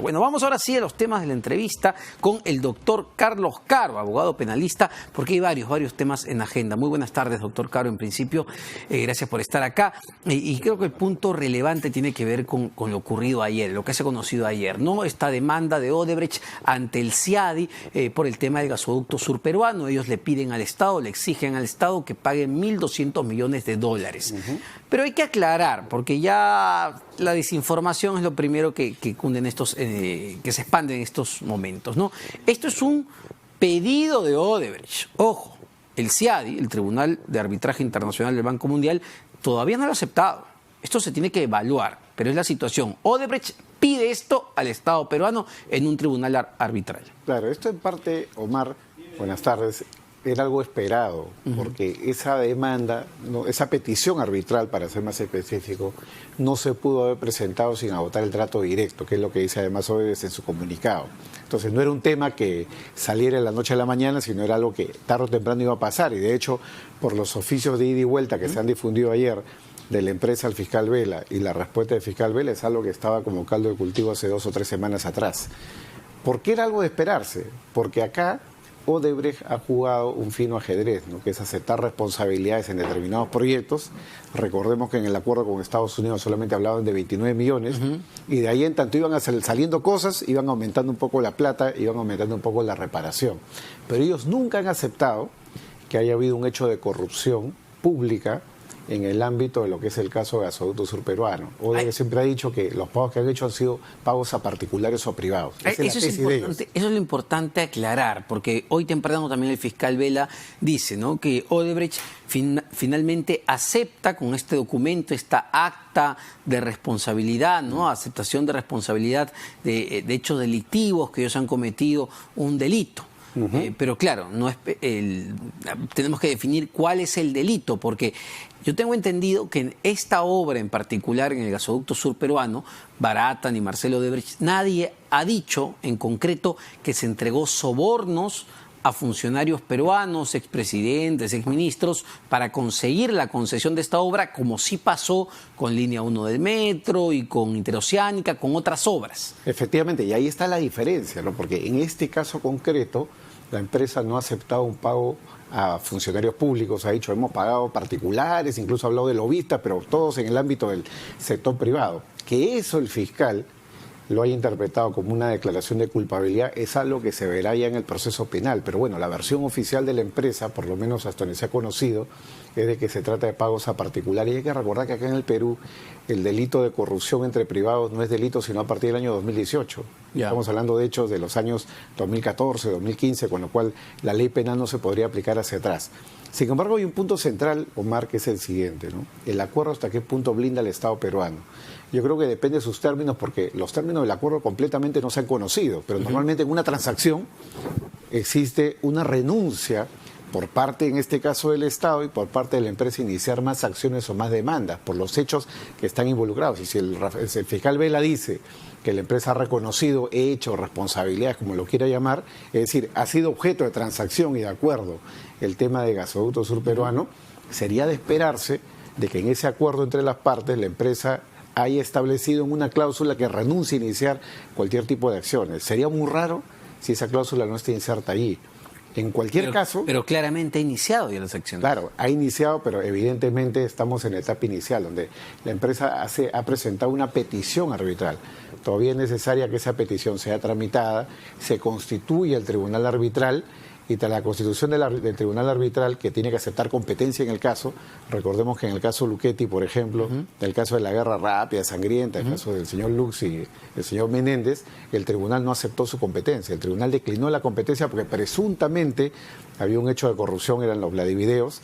Bueno, vamos ahora sí a los temas de la entrevista con el doctor Carlos Caro, abogado penalista, porque hay varios temas en agenda. Muy buenas tardes, doctor Caro, en principio. Gracias por estar acá. Y creo que el punto relevante tiene que ver con lo ocurrido ayer, lo que se ha conocido ayer, ¿no? Esta demanda de Odebrecht ante el CIADI por el tema del gasoducto surperuano. Ellos le piden al Estado, le exigen al Estado que pague 1.200 millones de dólares. Pero hay que aclarar, porque ya la desinformación es lo primero que cunde en estos, que se expande en estos momentos, ¿no? Esto es un pedido de Odebrecht. Ojo, el CIADI, el Tribunal de Arbitraje Internacional del Banco Mundial, todavía no lo ha aceptado. Esto se tiene que evaluar, pero es la situación. Odebrecht pide esto al Estado peruano en un tribunal arbitral. Claro, esto en parte, Omar, buenas tardes, era algo esperado, porque esa demanda, esa petición arbitral, para ser más específico, no se pudo haber presentado sin agotar el trato directo, que es lo que dice además Odebrecht en su comunicado. Entonces no era un tema que saliera de la noche a la mañana, sino era algo que tarde o temprano iba a pasar, y de hecho, por los oficios de ida y vuelta que se han difundido ayer de la empresa al fiscal Vela y la respuesta del fiscal Vela es algo que estaba como caldo de cultivo hace 2 o 3 semanas atrás. ¿Por qué era algo de esperarse? Porque acá Odebrecht ha jugado un fino ajedrez, ¿no? Que es aceptar responsabilidades en determinados proyectos. Recordemos que en el acuerdo con Estados Unidos solamente hablaban de 29 millones y de ahí en tanto iban saliendo cosas, iban aumentando un poco la plata, iban aumentando un poco la reparación. Pero ellos nunca han aceptado que haya habido un hecho de corrupción pública en el ámbito de lo que es el caso de gasoducto surperuano. Odebrecht siempre ha dicho que los pagos que han hecho han sido pagos a particulares o privados. Eso es lo importante aclarar, porque hoy temprano también el fiscal Vela dice, ¿no?, que Odebrecht finalmente acepta con este documento, esta acta de responsabilidad, ¿no?, aceptación de responsabilidad de hechos delictivos, que ellos han cometido un delito. Pero claro, no es tenemos que definir cuál es el delito, porque yo tengo entendido que en esta obra en particular, en el gasoducto surperuano, Barata ni Marcelo Odebrecht, nadie ha dicho en concreto que se entregó sobornos a funcionarios peruanos, expresidentes, exministros, para conseguir la concesión de esta obra, como sí pasó con Línea 1 del Metro y con Interoceánica, con otras obras. Efectivamente, y ahí está la diferencia, ¿no? Porque en este caso concreto, la empresa no ha aceptado un pago a funcionarios públicos, ha dicho, hemos pagado particulares, incluso ha hablado de lobistas, pero todos en el ámbito del sector privado. Que eso el fiscal lo haya interpretado como una declaración de culpabilidad es algo que se verá ya en el proceso penal. Pero bueno, la versión oficial de la empresa, por lo menos hasta donde se ha conocido, es de que se trata de pagos a particulares. Y hay que recordar que acá en el Perú el delito de corrupción entre privados no es delito sino a partir del año 2018. Estamos hablando de hechos de los años 2014, 2015, con lo cual la ley penal no se podría aplicar hacia atrás. Sin embargo, hay un punto central, Omar, que es el siguiente, ¿no? El acuerdo hasta qué punto blinda al Estado peruano. Yo creo que depende de sus términos, porque los términos del acuerdo completamente no se han conocido, pero normalmente en una transacción existe una renuncia por parte, en este caso, del Estado y por parte de la empresa, iniciar más acciones o más demandas por los hechos que están involucrados. Y si el fiscal Vela dice que la empresa ha reconocido hechos, responsabilidades, como lo quiera llamar, es decir, ha sido objeto de transacción y de acuerdo el tema de gasoducto surperuano, sería de esperarse de que en ese acuerdo entre las partes la empresa haya establecido en una cláusula que renuncie a iniciar cualquier tipo de acciones. Sería muy raro si esa cláusula no está inserta allí. En cualquier caso... Pero claramente ha iniciado ya las acciones. Claro, ha iniciado, pero evidentemente estamos en la etapa inicial, donde la empresa ha presentado una petición arbitral. Todavía es necesaria que esa petición sea tramitada, se constituya el tribunal arbitral, y tras la constitución del tribunal arbitral, que tiene que aceptar competencia en el caso, recordemos que en el caso Luchetti, por ejemplo, el caso de la guerra rápida, sangrienta, el caso del señor Lux y el señor Menéndez, el tribunal no aceptó su competencia, el tribunal declinó la competencia porque presuntamente había un hecho de corrupción, eran los Vladivideos,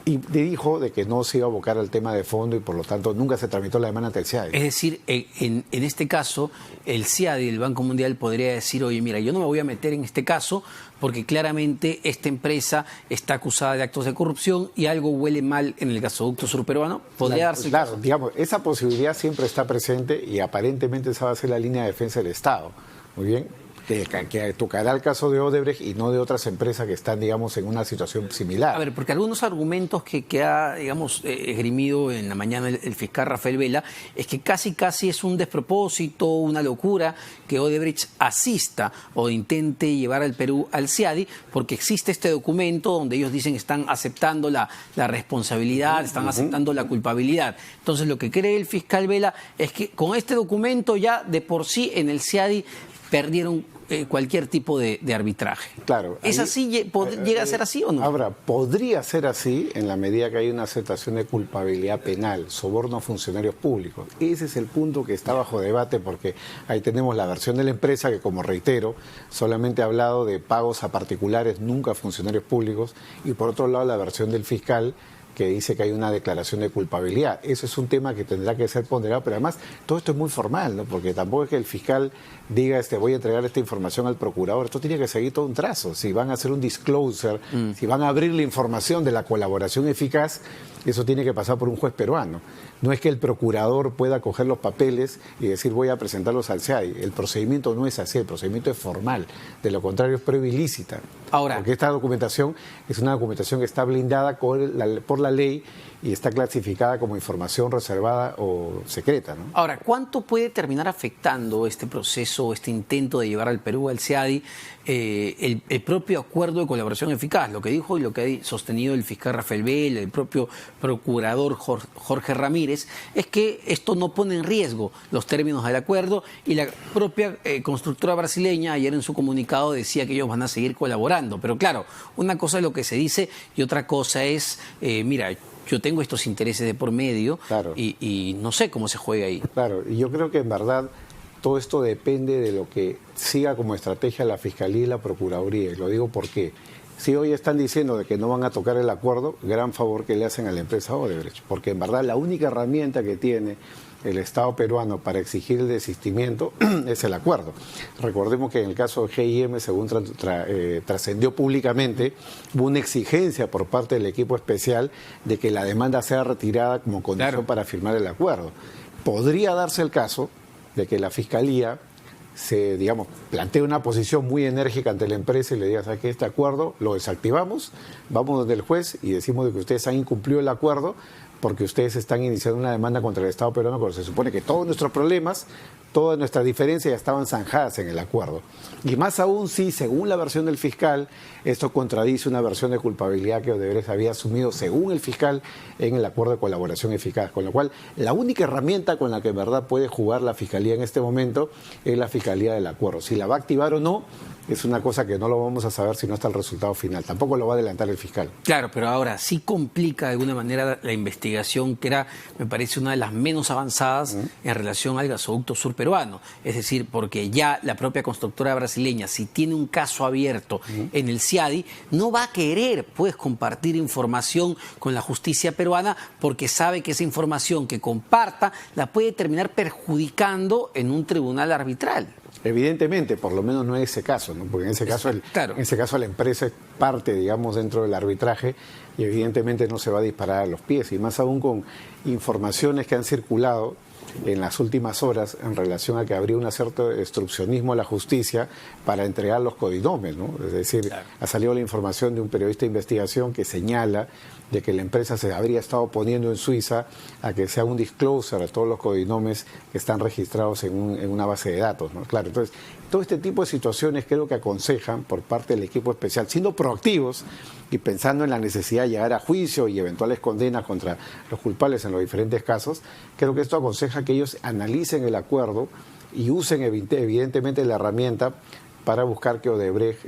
y dijo de que no se iba a abocar al tema de fondo y por lo tanto nunca se tramitó la demanda ante el CIADI. Es decir, en este caso, el CIADI, el Banco Mundial, podría decir, oye, mira, yo no me voy a meter en este caso porque claramente esta empresa está acusada de actos de corrupción y algo huele mal en el gasoducto surperuano. ¿Podría darse? Claro, digamos, esa posibilidad siempre está presente y aparentemente esa va a ser la línea de defensa del Estado. Muy bien. que tocará el caso de Odebrecht y no de otras empresas que están, digamos, en una situación similar. A ver, porque algunos argumentos que ha, digamos, esgrimido en la mañana el fiscal Rafael Vela es que casi es un despropósito, una locura que Odebrecht asista o intente llevar al Perú al CIADI, porque existe este documento donde ellos dicen que están aceptando la responsabilidad, están aceptando la culpabilidad. Entonces, lo que cree el fiscal Vela es que con este documento ya de por sí en el CIADI perdieron cualquier tipo de arbitraje. Claro. ¿Es así? ¿Llega a ser así o no? Ahora, podría ser así en la medida que hay una aceptación de culpabilidad penal, soborno a funcionarios públicos. Ese es el punto que está bajo debate, porque ahí tenemos la versión de la empresa que, como reitero, solamente ha hablado de pagos a particulares, nunca a funcionarios públicos, y por otro lado la versión del fiscal, que dice que hay una declaración de culpabilidad. Eso es un tema que tendrá que ser ponderado, pero además todo esto es muy formal, ¿no? Porque tampoco es que el fiscal diga voy a entregar esta información al procurador. Esto tiene que seguir todo un trazo. Si van a hacer un disclosure, si van a abrir la información de la colaboración eficaz, eso tiene que pasar por un juez peruano. No es que el procurador pueda coger los papeles y decir voy a presentarlos al CIADI. El procedimiento no es así, el procedimiento es formal. De lo contrario es prueba ilícita. Ahora, porque esta documentación es una documentación que está blindada por la ley y está clasificada como información reservada o secreta, ¿no? Ahora, ¿cuánto puede terminar afectando este proceso, este intento de llevar al Perú al CIADI, el propio acuerdo de colaboración eficaz? Lo que dijo y lo que ha sostenido el fiscal Rafael Vela, el propio procurador Jorge Ramírez, es que esto no pone en riesgo los términos del acuerdo, y la propia constructora brasileña ayer en su comunicado decía que ellos van a seguir colaborando. Pero claro, una cosa es lo que se dice y otra cosa es, mira, yo tengo estos intereses de por medio, claro, y no sé cómo se juega ahí. Claro, y yo creo que en verdad todo esto depende de lo que siga como estrategia la Fiscalía y la Procuraduría. Y lo digo porque si hoy están diciendo de que no van a tocar el acuerdo, gran favor que le hacen a la empresa Odebrecht. Porque en verdad la única herramienta que tiene el Estado peruano para exigir el desistimiento es el acuerdo. Recordemos que en el caso de GIM, según trascendió públicamente, hubo una exigencia por parte del equipo especial de que la demanda sea retirada como condición, claro, para firmar el acuerdo. Podría darse el caso de que la Fiscalía plantee una posición muy enérgica ante la empresa y le diga, ¿sabes qué? Este acuerdo lo desactivamos, vamos donde el juez y decimos de que ustedes han incumplido el acuerdo porque ustedes están iniciando una demanda contra el Estado peruano, cuando se supone que todos nuestros problemas, todas nuestras diferencias ya estaban zanjadas en el acuerdo. Y más aún si, según la versión del fiscal, esto contradice una versión de culpabilidad que Odebrecht había asumido, según el fiscal, en el acuerdo de colaboración eficaz. Con lo cual, la única herramienta con la que en verdad puede jugar la Fiscalía en este momento es la Fiscalía del acuerdo. Si la va a activar o no, es una cosa que no lo vamos a saber si no está el resultado final. Tampoco lo va a adelantar el fiscal. Claro, pero ahora sí complica de alguna manera la investigación, que era, me parece, una de las menos avanzadas en relación al gasoducto sur peruano. Es decir, porque ya la propia constructora brasileña, si tiene un caso abierto en el CIADI, no va a querer, pues, compartir información con la justicia peruana, porque sabe que esa información que comparta la puede terminar perjudicando en un tribunal arbitral. Evidentemente, por lo menos no es ese caso, ¿no? Porque en ese caso, claro, en ese caso la empresa es parte, digamos, dentro del arbitraje y evidentemente no se va a disparar a los pies, y más aún con informaciones que han circulado en las últimas horas en relación a que habría un cierto obstruccionismo a la justicia para entregar los codinomes, ¿no? Es decir, claro, ha salido la información de un periodista de investigación que señala de que la empresa se habría estado oponiendo en Suiza a que sea un disclosure a todos los codinomes que están registrados en una base de datos, ¿no? Claro, entonces, todo este tipo de situaciones creo que aconsejan por parte del equipo especial, siendo proactivos y pensando en la necesidad de llegar a juicio y eventuales condenas contra los culpables en los diferentes casos, creo que esto aconseja que ellos analicen el acuerdo y usen evidentemente la herramienta para buscar que Odebrecht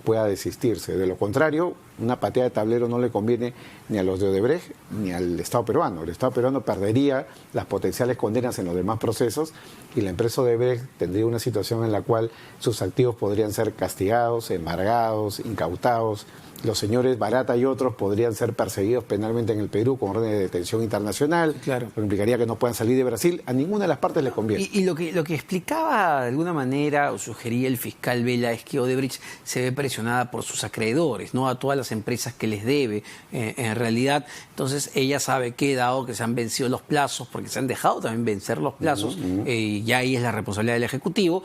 pueda desistirse. De lo contrario, una pateada de tablero no le conviene ni a los de Odebrecht ni al Estado peruano. El Estado peruano perdería las potenciales condenas en los demás procesos y la empresa Odebrecht tendría una situación en la cual sus activos podrían ser castigados, embargados, incautados los señores Barata y otros podrían ser perseguidos penalmente en el Perú con orden de detención internacional, claro, lo que implicaría que no puedan salir de Brasil. A ninguna de las partes les conviene. Y lo que explicaba de alguna manera o sugería el fiscal Vela es que Odebrecht se ve presionada por sus acreedores, ¿no? A todas las empresas que les debe, en realidad. Entonces ella sabe que, dado que se han vencido los plazos, porque se han dejado también vencer los plazos, ya ahí es la responsabilidad del Ejecutivo,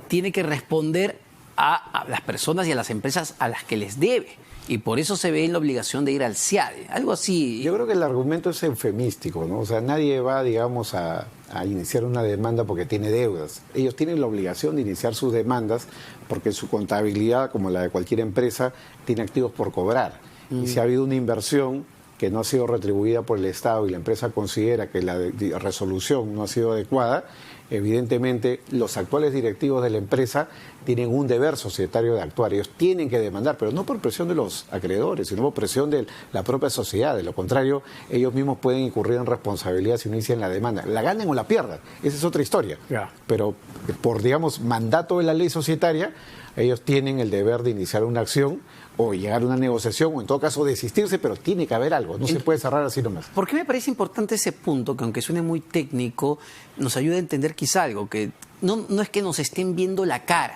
tiene que responder a las personas y a las empresas a las que les debe. Y por eso se ve en la obligación de ir al CIADE, algo así. Yo creo que el argumento es eufemístico, ¿no? O sea, nadie va, digamos, a iniciar una demanda porque tiene deudas. Ellos tienen la obligación de iniciar sus demandas porque su contabilidad, como la de cualquier empresa, tiene activos por cobrar. Y si ha habido una inversión que no ha sido retribuida por el Estado y la empresa considera que la resolución no ha sido adecuada, evidentemente los actuales directivos de la empresa tienen un deber societario de actuar. Ellos tienen que demandar, pero no por presión de los acreedores, sino por presión de la propia sociedad. De lo contrario, ellos mismos pueden incurrir en responsabilidad si inician la demanda. La ganen o la pierdan, esa es otra historia. Yeah. Pero por, digamos, mandato de la ley societaria, ellos tienen el deber de iniciar una acción o llegar a una negociación o en todo caso desistirse, pero tiene que haber algo, no se puede cerrar así nomás. ¿Por qué me parece importante ese punto, que aunque suene muy técnico, nos ayuda a entender quizá algo, que no es que nos estén viendo la cara,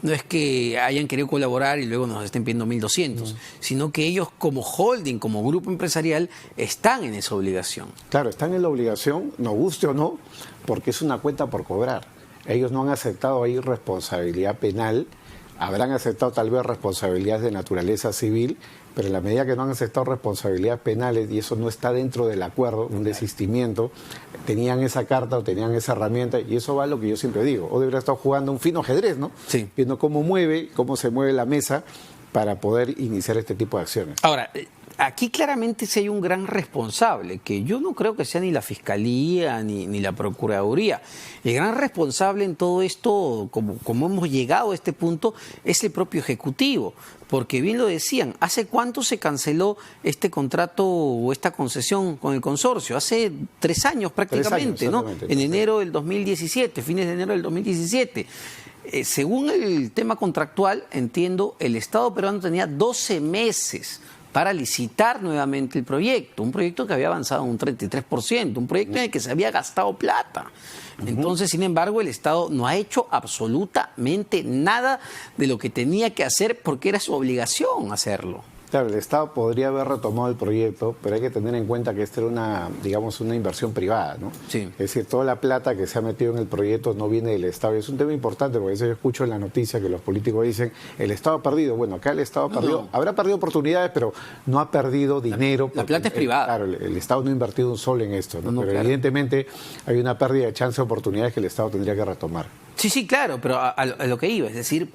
no es que hayan querido colaborar y luego nos estén pidiendo 1.200, sino que ellos como holding, como grupo empresarial, están en esa obligación. Claro, están en la obligación, nos guste o no, porque es una cuenta por cobrar. Ellos no han aceptado ahí responsabilidad penal, habrán aceptado tal vez responsabilidades de naturaleza civil, pero en la medida que no han aceptado responsabilidades penales y eso no está dentro del acuerdo, un desistimiento, tenían esa carta o tenían esa herramienta y eso va a lo que yo siempre digo. Odebrecht ha estado jugando un fino ajedrez, ¿no? Sí. Viendo cómo se mueve la mesa para poder iniciar este tipo de acciones. Ahora, aquí claramente sí hay un gran responsable, que yo no creo que sea ni la Fiscalía ni la Procuraduría. El gran responsable en todo esto, como hemos llegado a este punto, es el propio Ejecutivo. Porque bien lo decían, ¿hace cuánto se canceló este contrato o esta concesión con el consorcio? Hace 3 años prácticamente, 3 años, ¿no? En enero del 2017, fines de enero del 2017. Según el tema contractual, entiendo, el Estado peruano tenía 12 meses para licitar nuevamente el proyecto, un proyecto que había avanzado un 33%, un proyecto en el que se había gastado plata. Entonces, sin embargo, el Estado no ha hecho absolutamente nada de lo que tenía que hacer porque era su obligación hacerlo. Claro, el Estado podría haber retomado el proyecto, pero hay que tener en cuenta que esta era una inversión privada, ¿no? Sí. Es decir, toda la plata que se ha metido en el proyecto no viene del Estado. Y es un tema importante, porque a veces yo escucho en la noticia que los políticos dicen, el Estado ha perdido. Bueno, acá el Estado perdió, habrá perdido oportunidades, pero no ha perdido dinero. La plata es privada. Claro, el Estado no ha invertido un sol en esto, ¿no? Pero claro, evidentemente hay una pérdida de chance de oportunidades que el Estado tendría que retomar. Sí, claro, pero a lo que iba, es decir,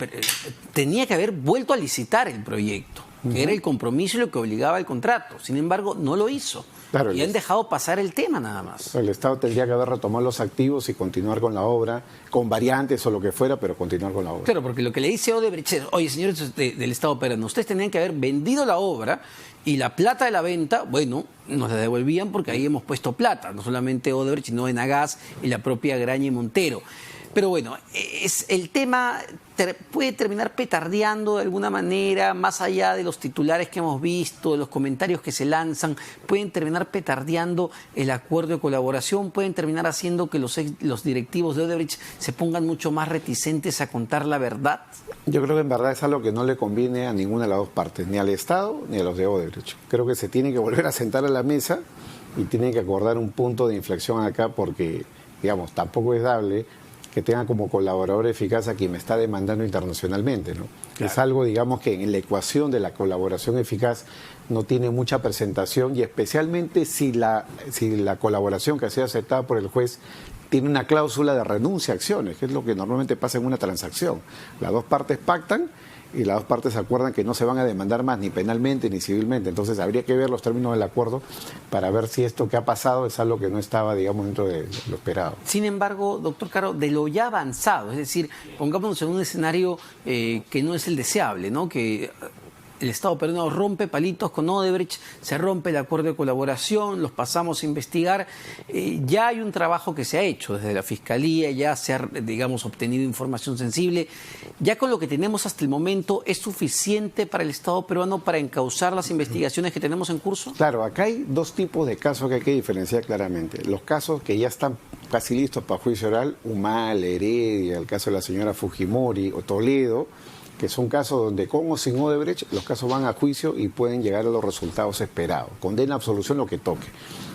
tenía que haber vuelto a licitar el proyecto, que era el compromiso y lo que obligaba el contrato. Sin embargo, no lo hizo. Claro, y han dejado pasar el tema nada más. El Estado tendría que haber retomado los activos y continuar con la obra, con variantes o lo que fuera, pero continuar con la obra. Claro, porque lo que le dice Odebrecht es, oye, señores del Estado peruano, ustedes tenían que haber vendido la obra y la plata de la venta, bueno, nos la devolvían porque ahí hemos puesto plata, no solamente Odebrecht, sino Enagás y la propia Graña y Montero. Pero bueno, el tema puede terminar petardeando de alguna manera, más allá de los titulares que hemos visto, de los comentarios que se lanzan, pueden terminar petardeando el acuerdo de colaboración, pueden terminar haciendo que los directivos de Odebrecht se pongan mucho más reticentes a contar la verdad. Yo creo que en verdad es algo que no le conviene a ninguna de las dos partes, ni al Estado ni a los de Odebrecht. Creo que se tiene que volver a sentar a la mesa y tienen que acordar un punto de inflexión acá porque, digamos, tampoco es dable que tenga como colaborador eficaz a quien me está demandando internacionalmente, ¿no? Claro. Es algo, digamos, que en la ecuación de la colaboración eficaz no tiene mucha presentación y especialmente si la colaboración que ha sido aceptada por el juez tiene una cláusula de renuncia a acciones, que es lo que normalmente pasa en una transacción. Las dos partes pactan y las dos partes acuerdan que no se van a demandar más ni penalmente ni civilmente. Entonces habría que ver los términos del acuerdo para ver si esto que ha pasado es algo que no estaba, digamos, dentro de lo esperado. Sin embargo, doctor Caro, de lo ya avanzado, es decir, pongámonos en un escenario que no es el deseable, ¿no? Que el Estado peruano rompe palitos con Odebrecht, se rompe el acuerdo de colaboración, los pasamos a investigar. Ya hay un trabajo que se ha hecho desde la Fiscalía, ya se ha, digamos, obtenido información sensible. Ya con lo que tenemos hasta el momento, ¿es suficiente para el Estado peruano para encauzar las investigaciones que tenemos en curso? Claro, acá hay dos tipos de casos que hay que diferenciar claramente. Los casos que ya están casi listos para juicio oral, Humala, Heredia, el caso de la señora Fujimori o Toledo, que son casos donde con o sin Odebrecht los casos van a juicio y pueden llegar a los resultados esperados. Condena, absolución, lo que toque.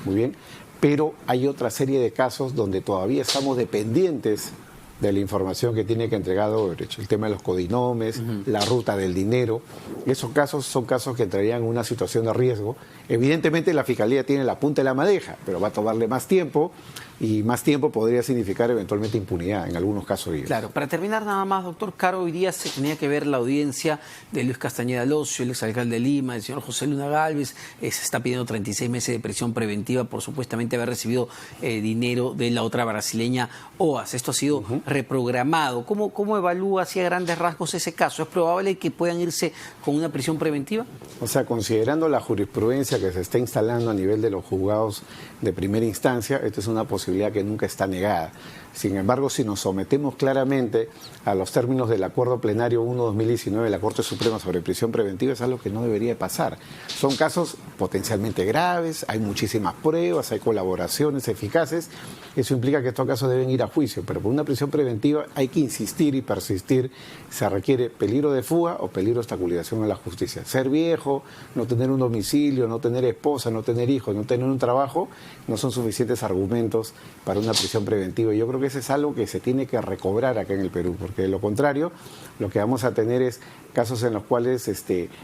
Muy bien. Pero hay otra serie de casos donde todavía estamos dependientes de la información que tiene que entregar Odebrecht. El tema de los codinomes, la ruta del dinero. Esos casos son casos que entrarían en una situación de riesgo. Evidentemente la Fiscalía tiene la punta de la madeja, pero va a tomarle más tiempo y más tiempo podría significar eventualmente impunidad en algunos casos. Claro, para terminar nada más, doctor Caro, hoy día se tenía que ver la audiencia de Luis Castañeda Locio, el exalcalde de Lima, el señor José Luna Gálvez. Se está pidiendo 36 meses de prisión preventiva por supuestamente haber recibido dinero de la otra brasileña OAS. Esto ha sido reprogramado. ¿Cómo evalúa así a grandes rasgos ese caso? ¿Es probable que puedan irse con una prisión preventiva? O sea, considerando la jurisprudencia que se está instalando a nivel de los juzgados de primera instancia, esta es una posibilidad que nunca está negada. Sin embargo, si nos sometemos claramente a los términos del Acuerdo Plenario 1/2019 de la Corte Suprema sobre prisión preventiva, es algo que no debería pasar. Son casos potencialmente graves, hay muchísimas pruebas, hay colaboraciones eficaces. Eso implica que estos casos deben ir a juicio, pero por una prisión preventiva hay que insistir y persistir. Se requiere peligro de fuga o peligro de obstaculización a la justicia. Ser viejo, no tener un domicilio, no tener esposa, no tener hijos, no tener un trabajo, no son suficientes argumentos para una prisión preventiva. Yo creo que ese es algo que se tiene que recobrar acá en el Perú, porque de lo contrario, lo que vamos a tener es casos en los cuales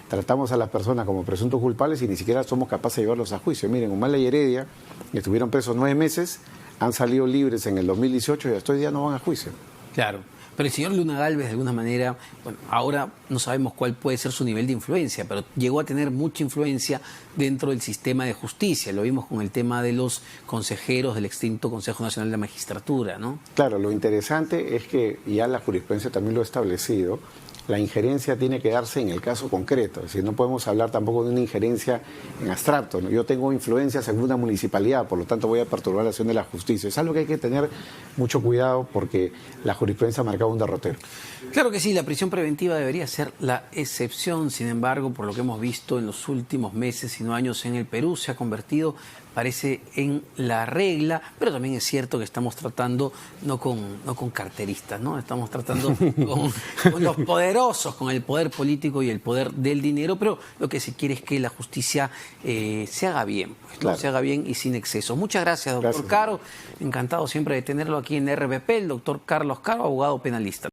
tratamos a las personas como presuntos culpables y ni siquiera somos capaces de llevarlos a juicio. Miren, Humala y Heredia estuvieron presos 9 meses, han salido libres en el 2018 y hasta hoy día no van a juicio. Claro. Pero el señor Luna Gálvez, de alguna manera, bueno, ahora no sabemos cuál puede ser su nivel de influencia, pero llegó a tener mucha influencia dentro del sistema de justicia. Lo vimos con el tema de los consejeros del extinto Consejo Nacional de Magistratura, ¿no? Claro, lo interesante es que ya la jurisprudencia también lo ha establecido. La injerencia tiene que darse en el caso concreto, es decir, no podemos hablar tampoco de una injerencia en abstracto, ¿no? Yo tengo influencias en una municipalidad, por lo tanto voy a perturbar la acción de la justicia. Es algo que hay que tener mucho cuidado porque la jurisprudencia ha marcado un derrotero. Claro que sí, la prisión preventiva debería ser la excepción, sin embargo, por lo que hemos visto en los últimos meses y no años en el Perú, se ha convertido, parece, en la regla, pero también es cierto que estamos tratando no con carteristas, ¿no? Estamos tratando con los poderosos, con el poder político y el poder del dinero, pero lo que se quiere es que la justicia se haga bien, pues, claro, ¿no? Se haga bien y sin excesos. Muchas gracias, doctor Caro. Encantado siempre de tenerlo aquí en RPP, el doctor Carlos Caro, abogado penalista.